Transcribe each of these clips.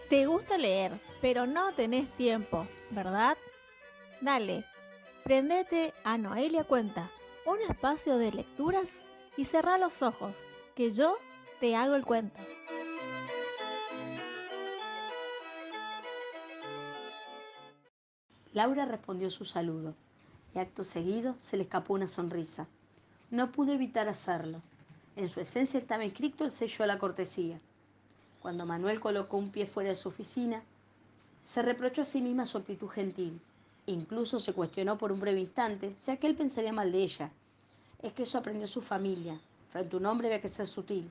Te gusta leer, pero no tenés tiempo, ¿verdad? Dale, prendete a Noelia Cuenta, un espacio de lecturas y cerrá los ojos, que yo te hago el cuento. Laura respondió su saludo y acto seguido se le escapó una sonrisa. No pudo evitar hacerlo. En su esencia estaba inscrito el sello de la cortesía. Cuando Manuel colocó un pie fuera de su oficina, se reprochó a sí misma su actitud gentil. Incluso se cuestionó por un breve instante si aquel pensaría mal de ella. Es que eso aprendió su familia. Frente a un hombre había que ser sutil,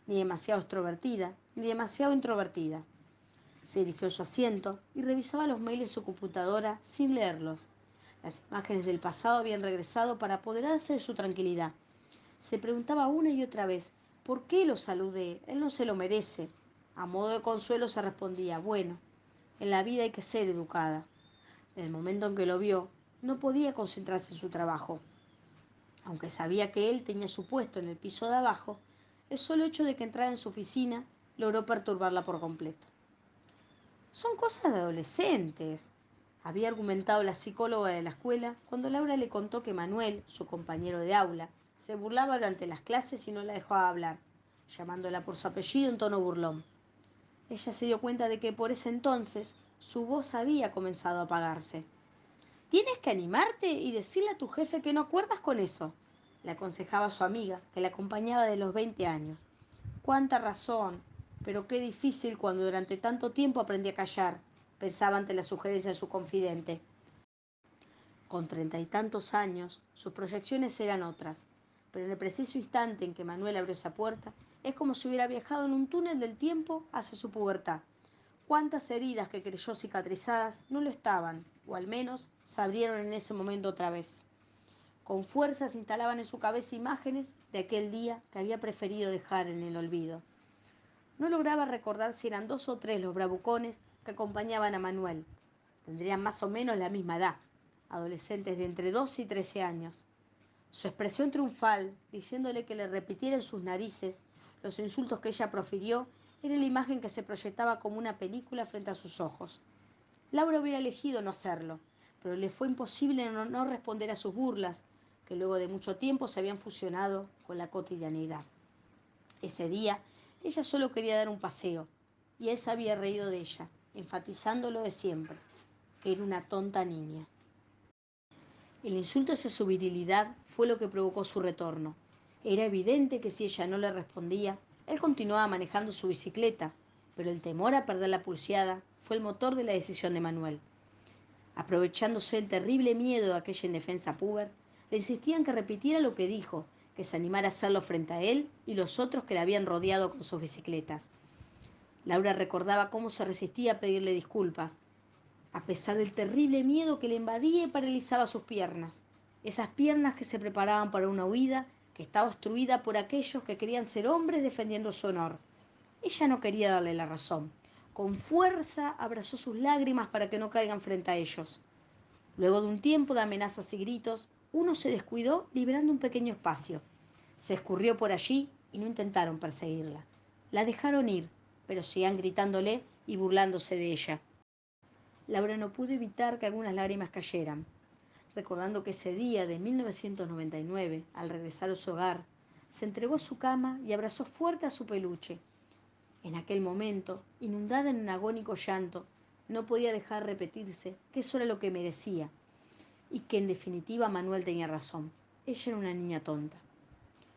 ni demasiado extrovertida, ni demasiado introvertida. Se dirigió a su asiento y revisaba los mails de su computadora sin leerlos. Las imágenes del pasado habían regresado para apoderarse de su tranquilidad. Se preguntaba una y otra vez, ¿por qué lo saludé? Él no se lo merece. A modo de consuelo se respondía, bueno, en la vida hay que ser educada. Desde el momento en que lo vio, no podía concentrarse en su trabajo. Aunque sabía que él tenía su puesto en el piso de abajo, el solo hecho de que entrara en su oficina logró perturbarla por completo. Son cosas de adolescentes, había argumentado la psicóloga de la escuela cuando Laura le contó que Manuel, su compañero de aula, se burlaba durante las clases y no la dejaba hablar, llamándola por su apellido en tono burlón. Ella se dio cuenta de que por ese entonces su voz había comenzado a apagarse. Tienes que animarte y decirle a tu jefe que no acuerdas con eso, le aconsejaba a su amiga, que la acompañaba de los 20 años. Cuánta razón, pero qué difícil cuando durante tanto tiempo aprendí a callar, pensaba ante la sugerencia de su confidente. Con 30 y tantos años, sus proyecciones eran otras, pero en el preciso instante en que Manuel abrió esa puerta, es como si hubiera viajado en un túnel del tiempo hacia su pubertad. Cuántas heridas que creyó cicatrizadas no lo estaban, o al menos se abrieron en ese momento otra vez. Con fuerza se instalaban en su cabeza imágenes de aquel día que había preferido dejar en el olvido. No lograba recordar si eran 2 o 3 los bravucones que acompañaban a Manuel. Tendrían más o menos la misma edad, adolescentes de entre 12 y 13 años. Su expresión triunfal, diciéndole que le repitiera en sus narices los insultos que ella profirió, era la imagen que se proyectaba como una película frente a sus ojos. Laura hubiera elegido no hacerlo, pero le fue imposible no responder a sus burlas, que luego de mucho tiempo se habían fusionado con la cotidianidad. Ese día, ella solo quería dar un paseo, y él se había reído de ella, enfatizando lo de siempre, que era una tonta niña. El insulto hacia su virilidad fue lo que provocó su retorno. Era evidente que si ella no le respondía, él continuaba manejando su bicicleta, pero el temor a perder la pulseada fue el motor de la decisión de Manuel. Aprovechándose el terrible miedo de aquella indefensa puber, le insistían que repitiera lo que dijo, que se animara a hacerlo frente a él y los otros que la habían rodeado con sus bicicletas. Laura recordaba cómo se resistía a pedirle disculpas, a pesar del terrible miedo que le invadía y paralizaba sus piernas. Esas piernas que se preparaban para una huida que estaba obstruida por aquellos que querían ser hombres defendiendo su honor. Ella no quería darle la razón. Con fuerza abrazó sus lágrimas para que no caigan frente a ellos. Luego de un tiempo de amenazas y gritos, uno se descuidó liberando un pequeño espacio. Se escurrió por allí y no intentaron perseguirla. La dejaron ir, pero seguían gritándole y burlándose de ella. Laura no pudo evitar que algunas lágrimas cayeran, recordando que ese día de 1999, al regresar a su hogar, se entregó a su cama y abrazó fuerte a su peluche. En aquel momento, inundada en un agónico llanto, no podía dejar repetirse que eso era lo que merecía, y que en definitiva Manuel tenía razón. Ella era una niña tonta.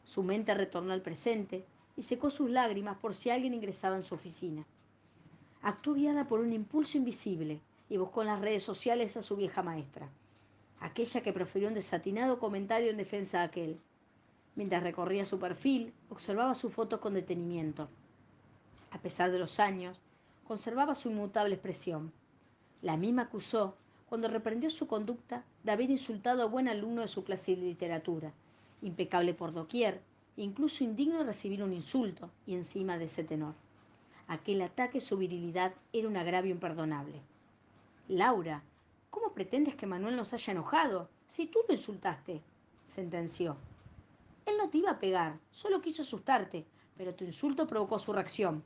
Su mente retornó al presente y secó sus lágrimas por si alguien ingresaba en su oficina. Actuó guiada por un impulso invisible y buscó en las redes sociales a su vieja maestra, aquella que profirió un desatinado comentario en defensa de aquel. Mientras recorría su perfil, observaba sus fotos con detenimiento. A pesar de los años, conservaba su inmutable expresión. La misma acusó cuando reprendió su conducta de haber insultado a buen alumno de su clase de literatura, impecable por doquier, incluso indigno de recibir un insulto, y encima de ese tenor. Aquel ataque a su virilidad era un agravio imperdonable. Laura, ¿cómo pretendes que Manuel nos haya enojado? Si tú lo insultaste, sentenció. Él no te iba a pegar, solo quiso asustarte, pero tu insulto provocó su reacción.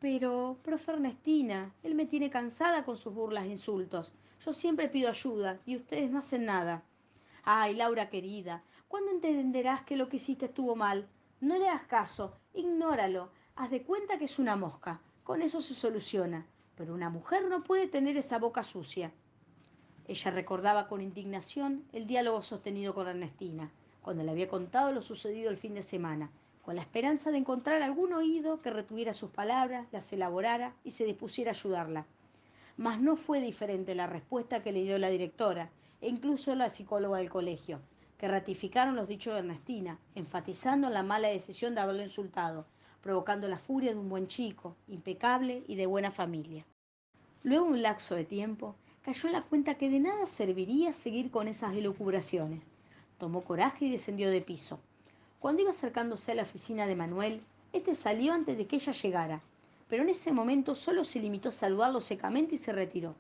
Pero, profe Ernestina, él me tiene cansada con sus burlas e insultos. Yo siempre pido ayuda y ustedes no hacen nada. Ay, Laura querida, ¿cuándo entenderás que lo que hiciste estuvo mal? No le hagas caso, ignóralo, haz de cuenta que es una mosca. Con eso se soluciona. Pero una mujer no puede tener esa boca sucia. Ella recordaba con indignación el diálogo sostenido con Ernestina, cuando le había contado lo sucedido el fin de semana, con la esperanza de encontrar algún oído que retuviera sus palabras, las elaborara y se dispusiera a ayudarla. Mas no fue diferente la respuesta que le dio la directora e incluso la psicóloga del colegio, que ratificaron los dichos de Ernestina, enfatizando la mala decisión de haberlo insultado, provocando la furia de un buen chico, impecable y de buena familia. Luego de un lapso de tiempo, cayó en la cuenta que de nada serviría seguir con esas elucubraciones. Tomó coraje y descendió de piso. Cuando iba acercándose a la oficina de Manuel, este salió antes de que ella llegara, pero en ese momento solo se limitó a saludarlo secamente y se retiró.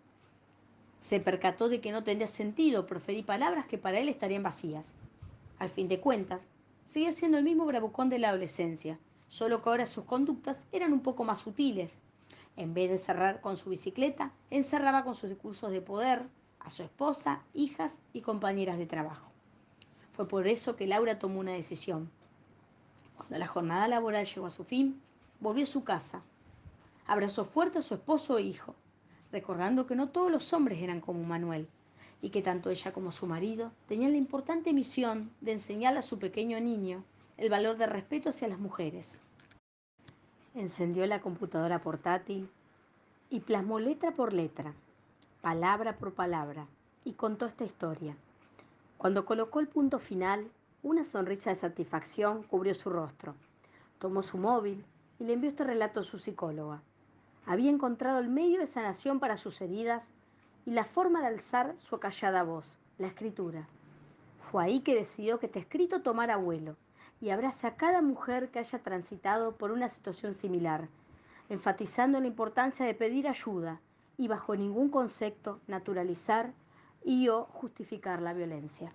Se percató de que no tendría sentido proferir palabras que para él estarían vacías. Al fin de cuentas, seguía siendo el mismo bravucón de la adolescencia, solo que ahora sus conductas eran un poco más sutiles. En vez de cerrar con su bicicleta, encerraba con sus discursos de poder a su esposa, hijas y compañeras de trabajo. Fue por eso que Laura tomó una decisión. Cuando la jornada laboral llegó a su fin, volvió a su casa. Abrazó fuerte a su esposo e hijo, recordando que no todos los hombres eran como Manuel y que tanto ella como su marido tenían la importante misión de enseñarle a su pequeño niño el valor del respeto hacia las mujeres. Encendió la computadora portátil y plasmó letra por letra, palabra por palabra, y contó esta historia. Cuando colocó el punto final, una sonrisa de satisfacción cubrió su rostro. Tomó su móvil y le envió este relato a su psicóloga. Había encontrado el medio de sanación para sus heridas y la forma de alzar su acallada voz, la escritura. Fue ahí que decidió que este escrito tomara vuelo y abrace a cada mujer que haya transitado por una situación similar, enfatizando la importancia de pedir ayuda y bajo ningún concepto naturalizar y o justificar la violencia.